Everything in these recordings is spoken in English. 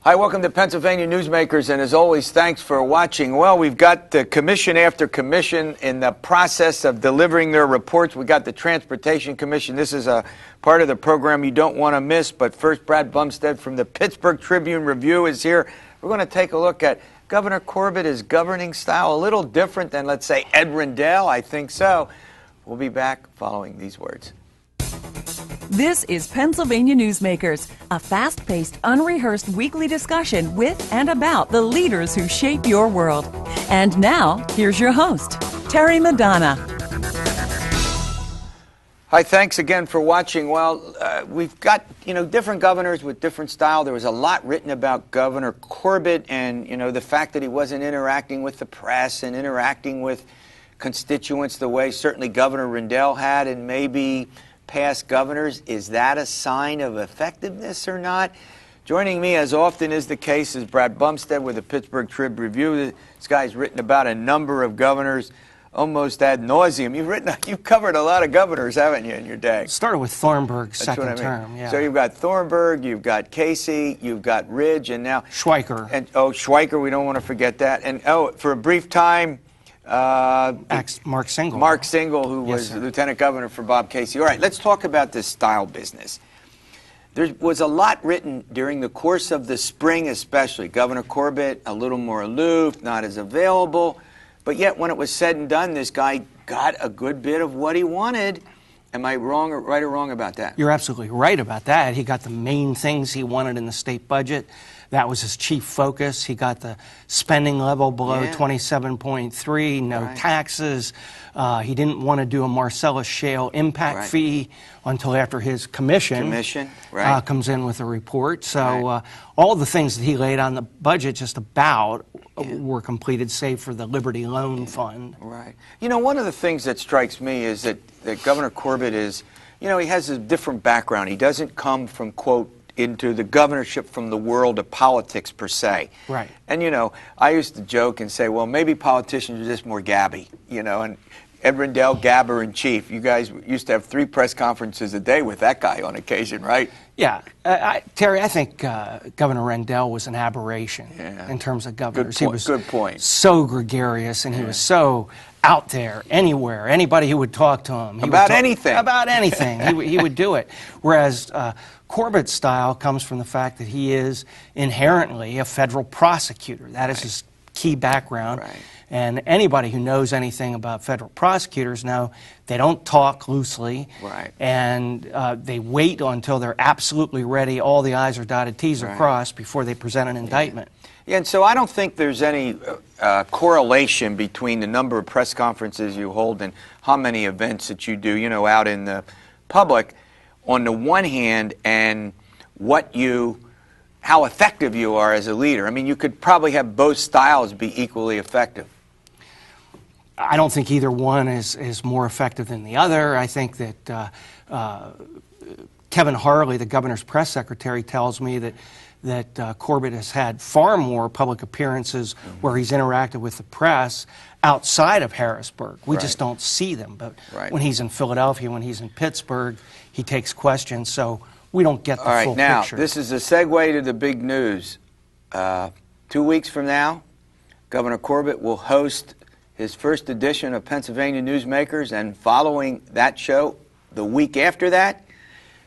Hi, welcome to Pennsylvania Newsmakers, and as always, thanks for watching. Well, we've got commission after commission in the process of delivering their reports. We got the Transportation Commission. This is a part of the program you don't want to miss. But first, Brad Bumsted from the Pittsburgh Tribune Review is here. We're going to take a look at Governor Corbett, governing style, a little different than, let's say, Ed Rendell. I think so. We'll be back following these words. This is Pennsylvania Newsmakers, a fast-paced, unrehearsed weekly discussion with and about the leaders who shape your world. And now, here's your host, Terry Madonna. Hi, thanks again for watching. Well, we've got, different governors with different style. There was a lot written about Governor Corbett and, the fact that he wasn't interacting with the press and interacting with constituents the way certainly Governor Rendell had, and maybe past governors. Is that a sign of effectiveness or not? Joining me, as often is the case, is Brad Bumsted with the Pittsburgh Tribune Review. This guy's written about a number of governors almost ad nauseum. You've covered a lot of governors, haven't you, in your day? Started with Thornburg's second term, yeah. So you've got Thornburg, you've got Casey, you've got Ridge, and now Schweiker. And Schweiker, we don't want to forget that. And for a brief time, Mark Single. Mark Single, who was lieutenant governor for Bob Casey. All right, let's talk about this style business. There was a lot written during the course of the spring, especially. Governor Corbett, a little more aloof, not as available. But yet, when it was said and done, this guy got a good bit of what he wanted. Am I right or wrong about that? You're absolutely right about that. He got the main things he wanted in the state budget. That was his chief focus. He got the spending level below 27.3, no taxes. He didn't want to do a Marcellus Shale impact fee until after his commission comes in with a report. So all the things that he laid on the budget just about were completed, save for the Liberty Loan Fund. Right. One of the things that strikes me is that Governor Corbett is, he has a different background. He doesn't come from, quote, into the governorship from the world of politics per se. Right. And, I used to joke and say, well, maybe politicians are just more gabby, and Ed Rendell, gabber in chief. You guys used to have 3 press conferences a day with that guy on occasion, right? Yeah. Terry, I think Governor Rendell was an aberration in terms of governors. Good point. So gregarious, and he was so out there, anywhere. Anybody who would talk to him. About anything. He would do it. Whereas Corbett's style comes from the fact that he is inherently a federal prosecutor. That is his key background. Right. And anybody who knows anything about federal prosecutors know they don't talk loosely. Right. And they wait until they're absolutely ready, all the I's are dotted, T's are crossed before they present an indictment. Yeah, and so I don't think there's any correlation between the number of press conferences you hold and how many events that you do, out in the public, on the one hand, and how effective you are as a leader. I mean, you could probably have both styles be equally effective. I don't think either one is more effective than the other. I think that Kevin Harley, the governor's press secretary, tells me that Corbett has had far more public appearances where he's interacted with the press outside of Harrisburg. We just don't see them. But when he's in Philadelphia, when he's in Pittsburgh, he takes questions. So we don't get the full picture. Now, this is a segue to the big news. 2 weeks from now, Governor Corbett will host his first edition of Pennsylvania Newsmakers, and following that show, the week after that,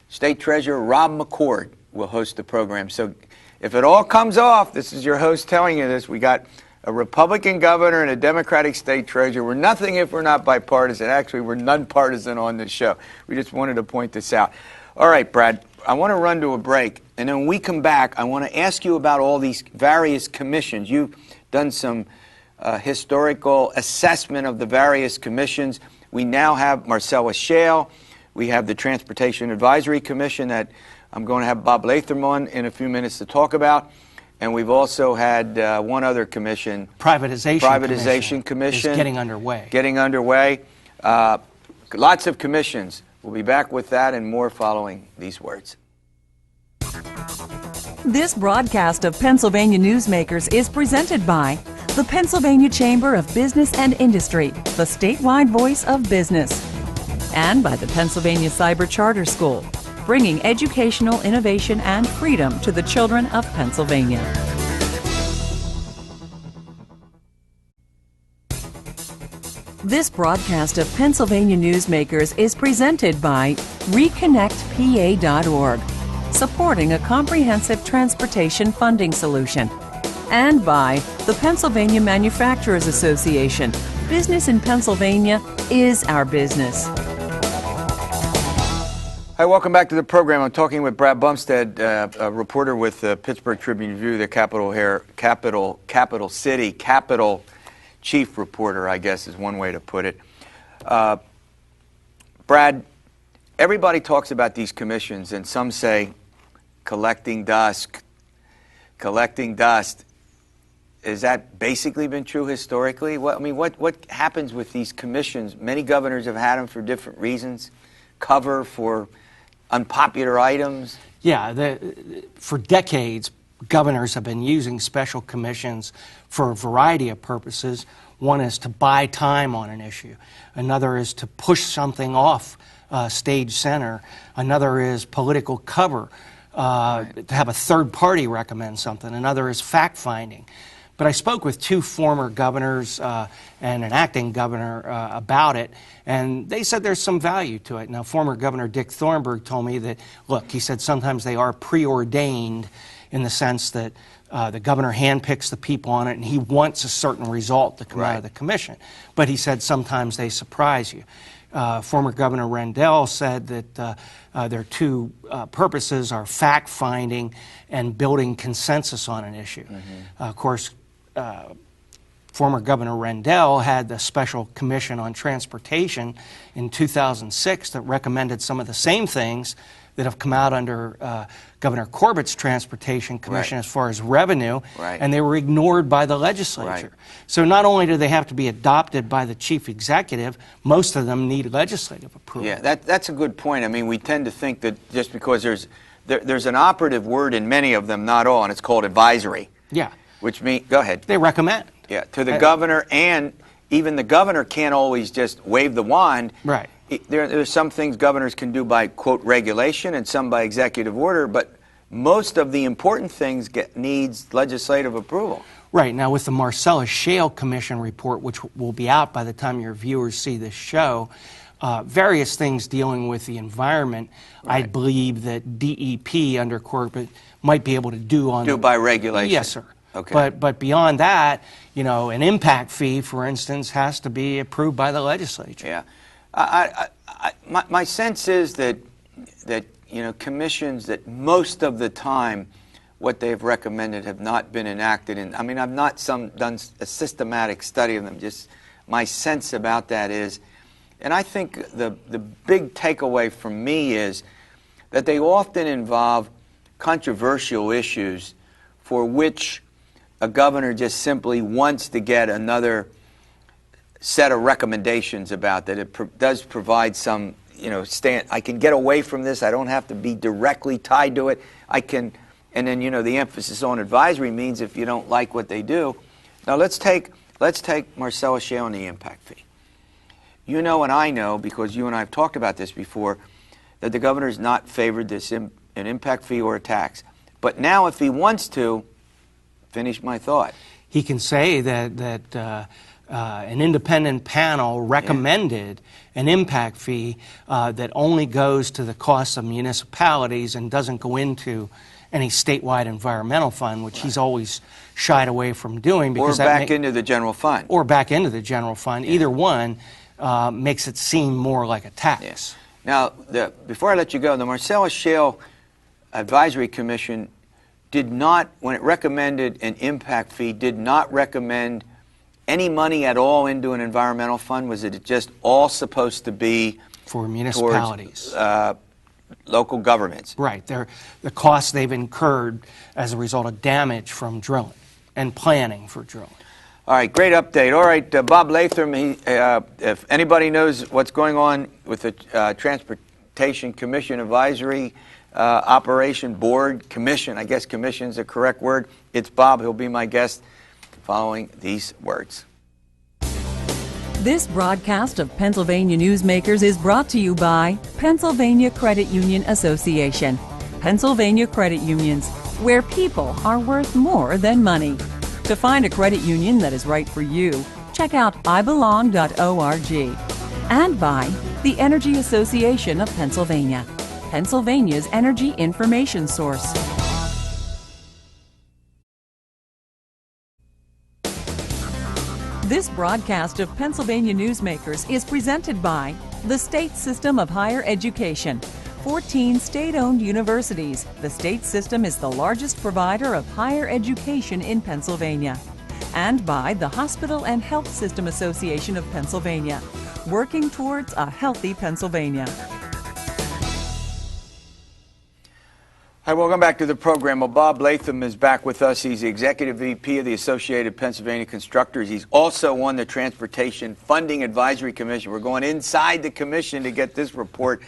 State Treasurer Rob McCord will host the program. So if it all comes off, this is your host telling you this, we got a Republican governor and a Democratic state treasurer. We're nothing if we're not bipartisan. Actually, we're nonpartisan on this show. We just wanted to point this out. All right, Brad, I want to run to a break, and then when we come back, I want to ask you about all these various commissions. You've done some historical assessment of the various commissions. We now have Marcellus Shale. We have the Transportation Advisory Commission that I'm going to have Bob Latham on in a few minutes to talk about. And we've also had one other commission. Privatization Commission. Is getting underway. Lots of commissions. We'll be back with that and more following these words. This broadcast of Pennsylvania Newsmakers is presented by the Pennsylvania Chamber of Business and Industry, the statewide voice of business, and by the Pennsylvania Cyber Charter School. bringing educational innovation and freedom to the children of Pennsylvania. This broadcast of Pennsylvania Newsmakers is presented by ReconnectPA.org, supporting a comprehensive transportation funding solution, and by the Pennsylvania Manufacturers Association. Business in Pennsylvania is our business. Hi, welcome back to the program. I'm talking with Brad Bumsted, a reporter with the Pittsburgh Tribune Review, the capital city chief reporter, I guess is one way to put it. Brad, everybody talks about these commissions, and some say collecting dust. Has that basically been true historically? What happens with these commissions? Many governors have had them for different reasons. Cover for unpopular items. Yeah, for decades, governors have been using special commissions for a variety of purposes. One is to buy time on an issue. Another is to push something off stage center. Another is political cover, to have a third party recommend something. Another is fact-finding. But I spoke with two former governors and an acting governor about it, and they said there's some value to it. Now, former Governor Dick Thornburg told me that, look, he said sometimes they are preordained in the sense that the governor handpicks the people on it, and he wants a certain result to come out of the commission. But he said sometimes they surprise you. Former Governor Rendell said that their two purposes are fact-finding and building consensus on an issue. Of course, former Governor Rendell had the Special Commission on Transportation in 2006 that recommended some of the same things that have come out under Governor Corbetts' Transportation Commission as far as revenue, and they were ignored by the legislature. So not only do they have to be adopted by the chief executive, most of them need legislative approval. Yeah, that's a good point. I mean, we tend to think that just because there's an operative word in many of them, not all, and it's called advisory. Yeah. Which means, go ahead. They recommend. Yeah, to the governor, and even the governor can't always just wave the wand. Right. There's some things governors can do by, quote, regulation and some by executive order, but most of the important things needs legislative approval. Right. Now, with the Marcellus Shale Commission report, which will be out by the time your viewers see this show, various things dealing with the environment, I believe that DEP under Corbett might be able to do by regulation. Yes, sir. Okay. But beyond that, an impact fee, for instance, has to be approved by the legislature. Yeah. My sense is that commissions, that most of the time what they've recommended have not been enacted. And I mean, I've not done a systematic study of them. Just my sense about that is, and I think the big takeaway from me is that they often involve controversial issues for which a governor just simply wants to get another set of recommendations about, that it does provide some, I can get away from this. I don't have to be directly tied to it. I can, and then, the emphasis on advisory means if you don't like what they do. Now, let's take Marcellus Shale and the impact fee. You know, and I know, because you and I have talked about this before, that the governor's not favored this an impact fee or a tax. But now, if he wants to, finish my thought. He can say that an independent panel recommended an impact fee that only goes to the costs of municipalities and doesn't go into any statewide environmental fund, which he's always shied away from doing. Because or back into the general fund. Or back into the general fund. Yeah. Either one makes it seem more like a tax. Yes. Now, before I let you go, the Marcellus Shale Advisory Commission did not, when it recommended an impact fee, did not recommend any money at all into an environmental fund. Was it just all supposed to be for municipalities, towards, local governments? Right. The costs they've incurred as a result of damage from drilling and planning for drilling. All right, great update. All right, Bob Latham, if anybody knows what's going on with the Transportation Commission Advisory Operation Board Commission, I guess commission is the correct word, it's Bob. He'll be my guest following these words. This broadcast of Pennsylvania Newsmakers is brought to you by Pennsylvania Credit Union Association. Pennsylvania Credit Unions, where people are worth more than money. To find a credit union that is right for you, check out ibelong.org. And by the Energy Association of Pennsylvania, Pennsylvania's energy information source. This broadcast of Pennsylvania Newsmakers is presented by the State System of Higher Education. 14 state-owned universities. The state system is the largest provider of higher education in Pennsylvania. And by the Hospital and Health System Association of Pennsylvania, working towards a healthy Pennsylvania. Hi, welcome back to the program. Well, Bob Latham is back with us. He's the Executive VP of the Associated Pennsylvania Constructors. He's also on the Transportation Funding Advisory Commission. We're going inside the commission to get this report.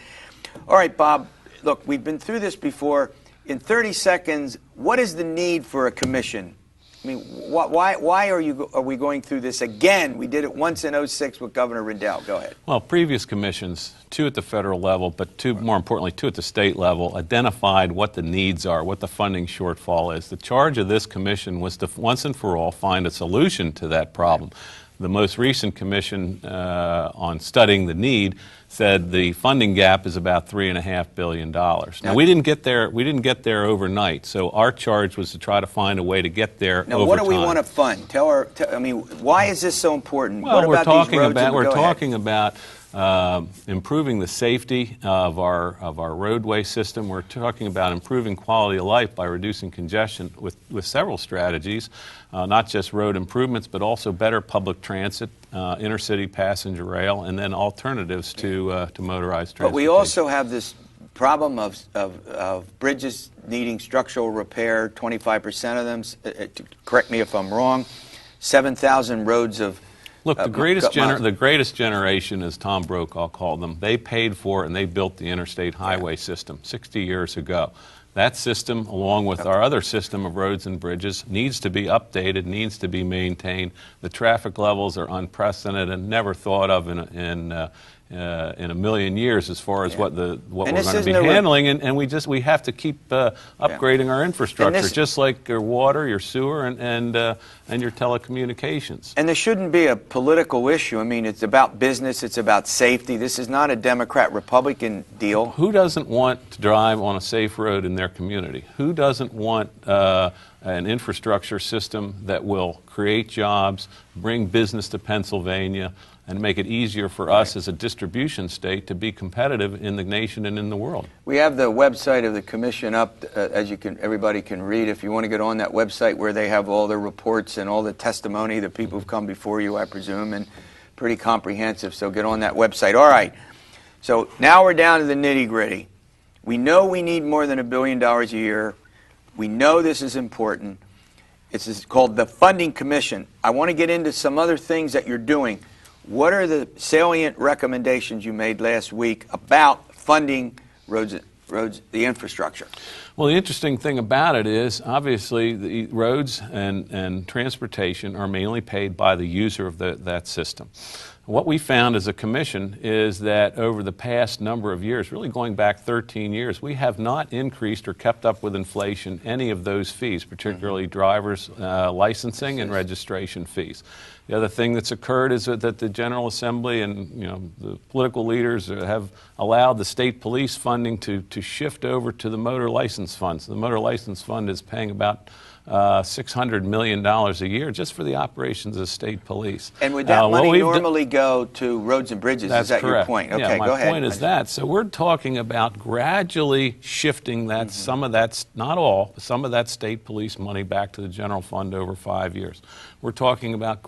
All right, Bob, look, we've been through this before. In 30 seconds, what is the need for a commission? I mean, why are we going through this again? We did it once in 2006 with Governor Rendell. Go ahead. Well, previous commissions, 2 at the federal level, but 2, more importantly, 2 at the state level, identified what the needs are, what the funding shortfall is. The charge of this commission was to once and for all find a solution to that problem. The most recent commission on studying the need said the funding gap is about $3.5 billion. Now, we didn't get there overnight, so our charge was to try to find a way to get there now, over what do time. we want to fund? I mean, why is this so important? Well, what we're about talking these roads? about improving the safety of our roadway system. We're talking about improving quality of life by reducing congestion with several strategies, not just road improvements, but also better public transit, intercity passenger rail, and then alternatives to motorized transportation. But we also have this problem of bridges needing structural repair. 25% of them. Correct me if I'm wrong. 7,000 roads of. Look, the greatest generation, as Tom Brokaw called them, they paid for and they built the interstate highway system 60 years ago. That system, along with our other system of roads and bridges, needs to be updated, needs to be maintained. The traffic levels are unprecedented and never thought of in a million years as far as what we're going to be handling, and we have to keep upgrading our infrastructure, just like your water, your sewer, and your telecommunications. And this shouldn't be a political issue. I mean, it's about business, it's about safety. This is not a Democrat-Republican deal. Who doesn't want to drive on a safe road in their community? Who doesn't want an infrastructure system that will create jobs, bring business to Pennsylvania, and make it easier for us as a distribution state to be competitive in the nation and in the world? We have the website of the commission up, everybody can read. If you want to get on that website where they have all the reports and all the testimony, the people who've come before you, I presume, and pretty comprehensive, so get on that website. All right, so now we're down to the nitty-gritty. We know we need more than $1 billion a year. We know this is important. It's called the Funding Commission. I want to get into some other things that you're doing. What are the salient recommendations you made last week about funding roads, the infrastructure? Well, the interesting thing about it is, obviously, the roads and transportation are mainly paid by the user of that system. What we found as a commission is that over the past number of years, really going back 13 years, we have not increased or kept up with inflation any of those fees, particularly driver's licensing and registration fees. The other thing that's occurred is that the General Assembly and the political leaders have allowed the state police funding to shift over to the motor license funds. The motor license fund is paying about $600 million a year just for the operations of state police. And would that money normally go to roads and bridges? That's is that correct. Your point? Okay, yeah, go ahead. My point is that. So we're talking about gradually shifting that, some of that's, not all, but some of that state police money back to the general fund over 5 years. We're talking about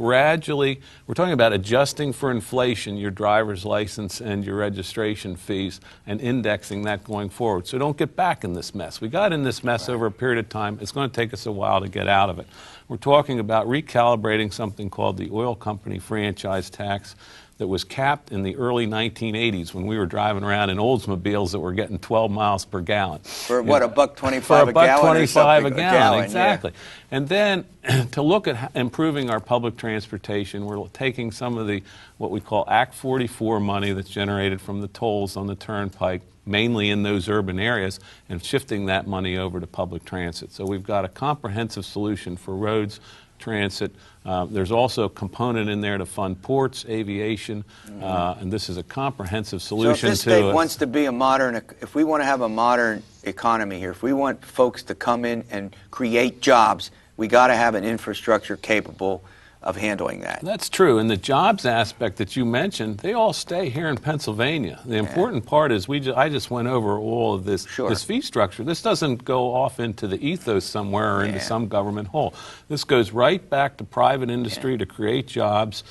adjusting for inflation your driver's license and your registration fees and indexing that going forward. So don't get back in this mess. We got in this mess over a period of time. It's going to take us a while to get out of it. We're talking about recalibrating something called the oil company franchise tax that was capped in the early 1980s when we were driving around in Oldsmobiles that were getting 12 miles per gallon. For what, $1.25 a gallon? $1.25 a gallon, exactly. Yeah. And then to look at improving our public transportation, we're taking some of the what we call Act 44 money that's generated from the tolls on the turnpike, mainly in those urban areas, and shifting that money over to public transit. So we've got a comprehensive solution for roads, transit. There's also a component in there to fund ports, aviation, and this is a comprehensive solution. So if this state wants to be if we want to have a modern economy here, if we want folks to come in and create jobs, we got to have an infrastructure capable of handling that. That's true. And the jobs aspect that you mentioned, they all stay here in Pennsylvania. The important part is I just went over all of this fee structure. This doesn't go off into the ethos somewhere or into some government hole. This goes right back to private industry to create jobs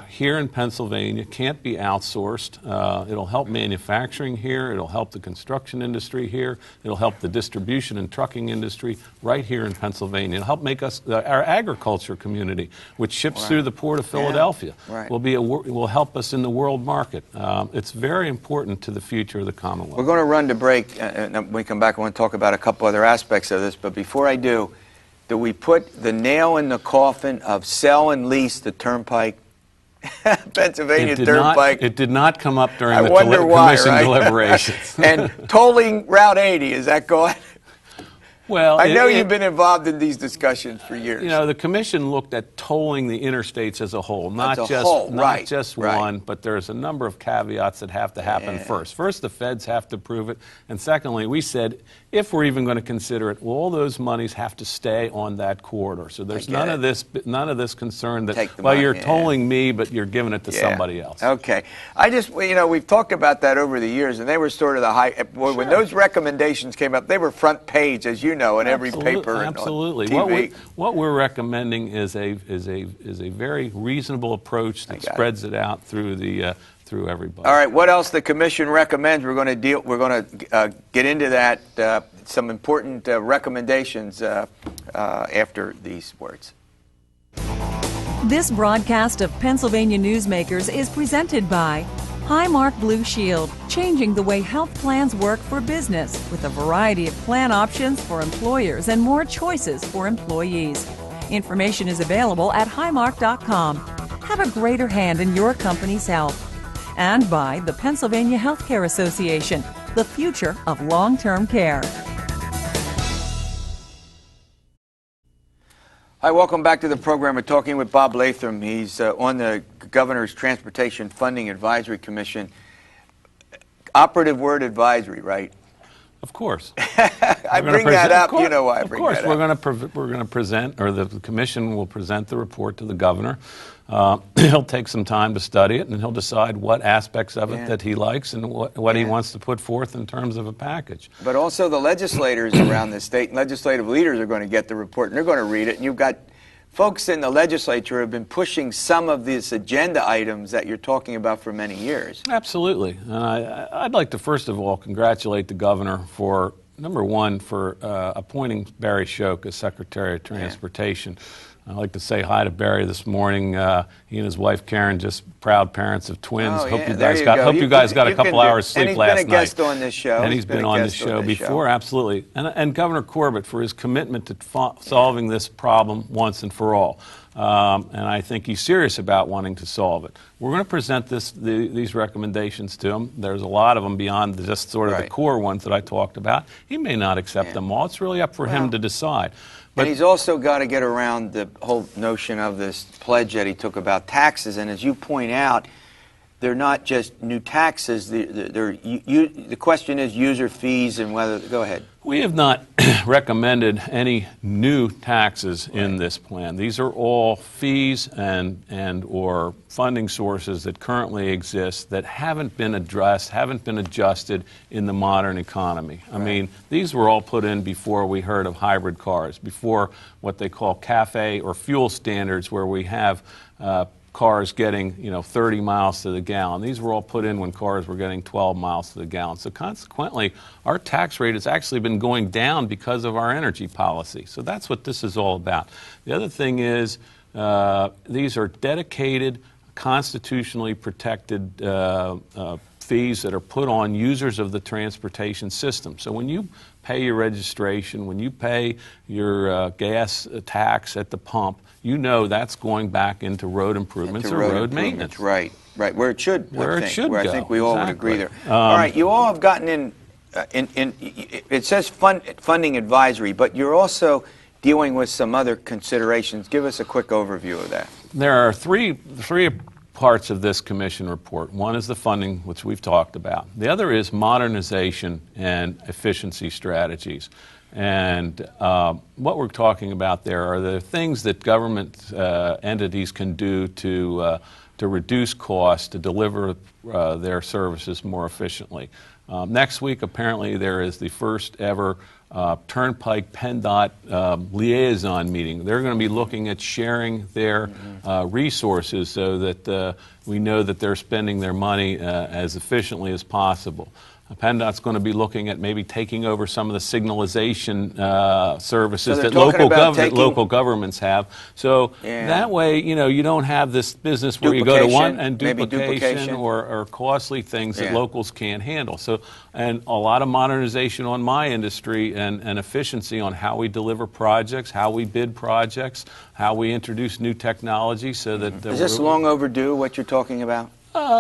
here in Pennsylvania. Can't be outsourced. It'll help manufacturing here. It'll help the construction industry here. It'll help the distribution and trucking industry right here in Pennsylvania. It'll help make us, our agriculture community, which ships through the port of Philadelphia, will help us in the world market. It's very important to the future of the Commonwealth. We're going to run to break, and when we come back, I want to talk about a couple other aspects of this. But before I do we put the nail in the coffin of sell and lease the turnpike? Pennsylvania Turnpike. It did not come up during the commission deliberations. And tolling Route 80, is that going? Well, I know you've been involved in these discussions for years. You know, the commission looked at tolling the interstates as a whole, not just one, but there's a number of caveats that have to happen first. First, the feds have to prove it, and secondly, we said if we're even going to consider it, well, all those monies have to stay on that corridor. So there's none of this concern that you're tolling me, but you're giving it to somebody else. Okay, we've talked about that over the years, and they were sort of the high. When those recommendations came up, they were front page, as you know, in every paper and on TV. What we're recommending is a very reasonable approach that spreads it out through everybody. All right. What else the commission recommends? We're going to get into that. Some important recommendations after these words. This broadcast of Pennsylvania Newsmakers is presented by Highmark Blue Shield, changing the way health plans work for business with a variety of plan options for employers and more choices for employees. Information is available at highmark.com. Have a greater hand in your company's health. And by the Pennsylvania Healthcare Association, the future of long-term care. Hi, welcome back to the program. We're talking with Bob Latham. He's on the Governor's Transportation Funding Advisory Commission. Operative word advisory, right? Of course. I bring that up. You know why I bring that up. Of course. We're going to present, or the commission will present the report to the governor. He'll take some time to study it, and he'll decide what aspects of it that he likes and what he wants to put forth in terms of a package. But also the legislators around the state and legislative leaders are going to get the report, and they're going to read it. And you've got folks in the legislature who have been pushing some of these agenda items that you're talking about for many years. Absolutely. I'd like to first of all congratulate the governor for, number one, for appointing Barry Shoke as Secretary of Transportation. I'd like to say hi to Barry this morning. He and his wife Karen, just proud parents of twins. Hope you guys got a couple hours sleep last night. And he's been a guest on this show. And he's been on this show before, absolutely. And Governor Corbett for his commitment to solving this problem once and for all. And I think he's serious about wanting to solve it. We're going to present these recommendations to him. There's a lot of them beyond just sort of the core ones that I talked about. He may not accept them all. It's really up for him to decide. But and he's also got to get around the whole notion of this pledge that he took about taxes. And as you point out, they're not just new taxes. The question is user fees and whether. Go ahead. We have not recommended any new taxes in this plan. These are all fees and or funding sources that currently exist that haven't been addressed, haven't been adjusted in the modern economy. I mean, these were all put in before we heard of hybrid cars, before what they call CAFE or fuel standards, where we have cars getting 30 miles to the gallon. These were all put in when cars were getting 12 miles to the gallon. So consequently, our tax rate has actually been going down because of our energy policy. So that's what this is all about. The other thing is these are dedicated constitutionally protected fees that are put on users of the transportation system. So when you pay your registration, when you pay your gas tax at the pump, you know that's going back into road improvements or road maintenance. Right, right, where it should. Where it should go. I think we all would agree there. Exactly. All right, you all have gotten in. It says funding advisory, but you're also dealing with some other considerations. Give us a quick overview of that. There are three parts of this commission report. One is the funding, which we've talked about. The other is modernization and efficiency strategies. And what we're talking about there are the things that government entities can do to reduce costs, to deliver their services more efficiently. Next week, apparently, there is the first ever Turnpike PennDOT liaison meeting. They're going to be looking at sharing their resources so that we know that they're spending their money as efficiently as possible. PennDOT's going to be looking at maybe taking over some of the signalization services that local governments have. So that way, you don't have this business where you go to one and duplication or costly things that locals can't handle. So, and a lot of modernization on my industry and efficiency on how we deliver projects, how we bid projects, how we introduce new technology so that... Is this long overdue, what you're talking about?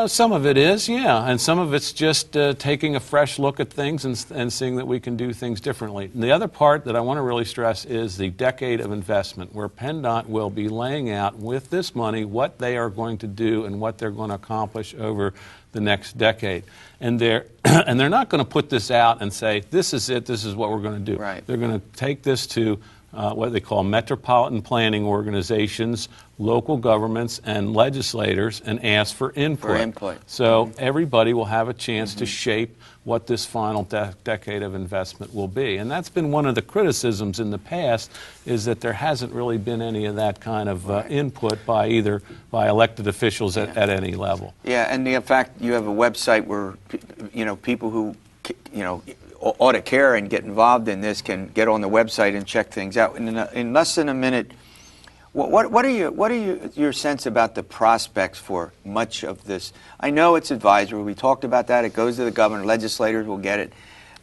Some of it is, yeah, and some of it's just taking a fresh look at things and seeing that we can do things differently. And the other part that I want to really stress is the decade of investment, where PennDOT will be laying out with this money what they are going to do and what they're going to accomplish over the next decade. And they're not going to put this out and say, this is it, this is what we're going to do. Right. They're going to take this to what they call metropolitan planning organizations, local governments, and legislators, and ask for input. So everybody will have a chance to shape what this final decade of investment will be. And that's been one of the criticisms in the past, is that there hasn't really been any of that kind of input by elected officials at any level. Yeah, and the fact you have a website where people who ought to care and get involved in this can get on the website and check things out. In less than a minute, what are your sense about the prospects for much of this? I know it's advisory. We talked about that. It goes to the governor. Legislators will get it.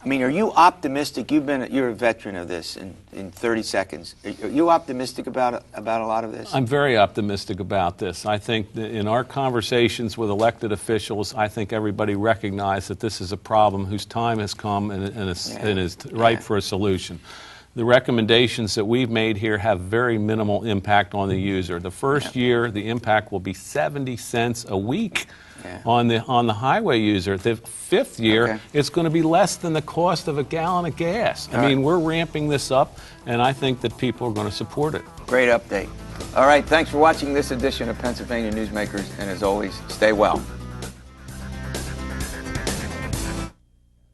I mean, are you optimistic? You're a veteran of this in 30 seconds. Are you optimistic about a lot of this? I'm very optimistic about this. I think that in our conversations with elected officials, I think everybody recognizes that this is a problem whose time has come and is ripe for a solution. The recommendations that we've made here have very minimal impact on the user. The first year, the impact will be 70 cents a week on the highway user. The fifth year, it's going to be less than the cost of a gallon of gas. I mean, we're ramping this up, and I think that people are going to support it. Great update. All right, thanks for watching this edition of Pennsylvania Newsmakers, and as always, stay well.